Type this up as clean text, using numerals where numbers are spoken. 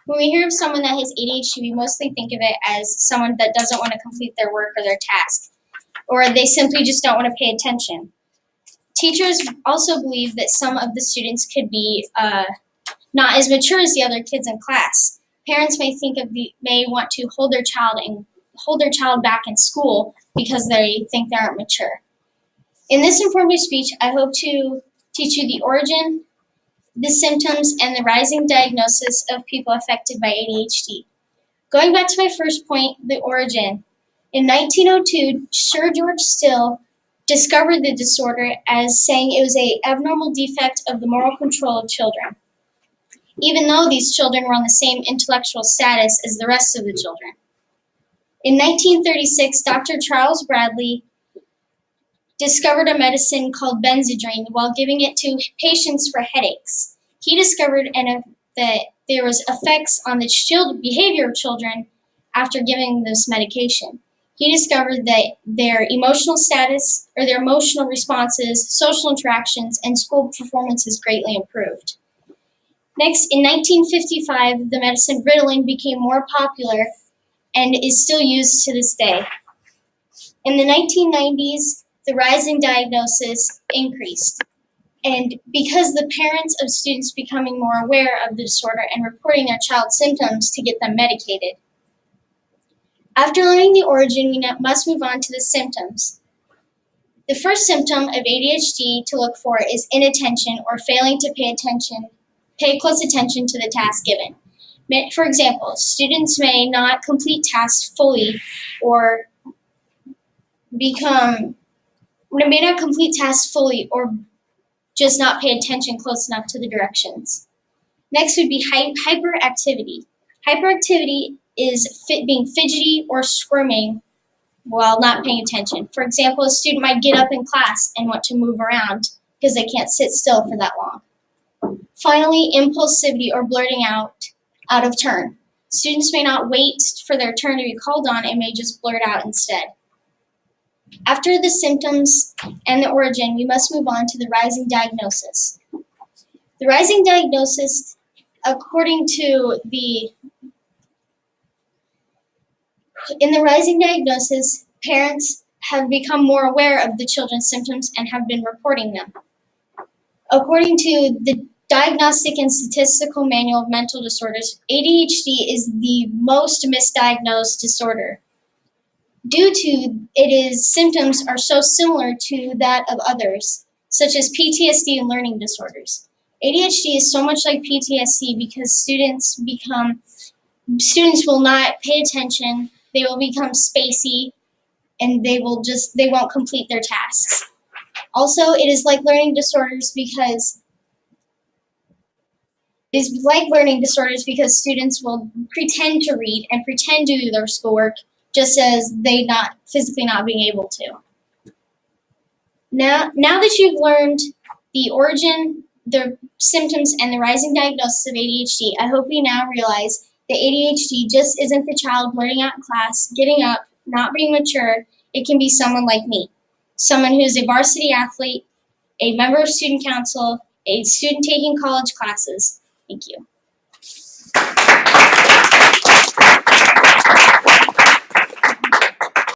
When we hear of someone that has ADHD, we mostly think of it as someone that doesn't want to complete their work or their task, or they simply just don't want to pay attention. Teachers also believe that some of the students could be not as mature as the other kids in class. Parents may want to hold their child back in school because they think they aren't mature. In this informative speech, I hope to teach you the origin, the symptoms, and the rising diagnosis of people affected by ADHD. Going back to my first point, the origin. In 1902, Sir George Still discovered the disorder as saying it was an abnormal defect of the moral control of children, even though these children were on the same intellectual status as the rest of the children. In 1936, Dr. Charles Bradley discovered a medicine called Benzedrine while giving it to patients for headaches. He discovered that there was effects on the behavior of children after giving this medication. He discovered that their emotional status or their emotional responses, social interactions, and school performances greatly improved. Next, in 1955, the medicine Ritalin became more popular and is still used to this day. In the 1990s, the rising diagnosis increased. And because the parents of students becoming more aware of the disorder and reporting their child's symptoms to get them medicated. After learning the origin, we must move on to the symptoms. The first symptom of ADHD to look for is inattention or failing to pay close attention to the task given. For example, students may not complete tasks fully or just not pay attention close enough to the directions. Next would be hyperactivity. Hyperactivity is being fidgety or squirming while not paying attention. For example, a student might get up in class and want to move around because they can't sit still for that long. Finally, impulsivity or blurting out of turn. Students may not wait for their turn to be called on and may just blurt out instead. After the symptoms and the origin, we must move on to the rising diagnosis. The rising diagnosis, in the rising diagnosis, parents have become more aware of the children's symptoms and have been reporting them. According to the Diagnostic and Statistical Manual of Mental Disorders, ADHD is the most misdiagnosed disorder. Due to its symptoms are so similar to that of others, such as PTSD and learning disorders. ADHD is so much like PTSD because students will not pay attention, they will become spacey, and they won't complete their tasks. Also, it is like learning disorders because students will pretend to read and pretend to do their schoolwork just as they not physically not being able to. Now that you've learned the origin, the symptoms, and the rising diagnosis of ADHD, I hope you now realize that ADHD just isn't the child blurting out in class, getting up, not being mature. It can be someone like me, someone who is a varsity athlete, a member of student council, a student taking college classes. Thank you.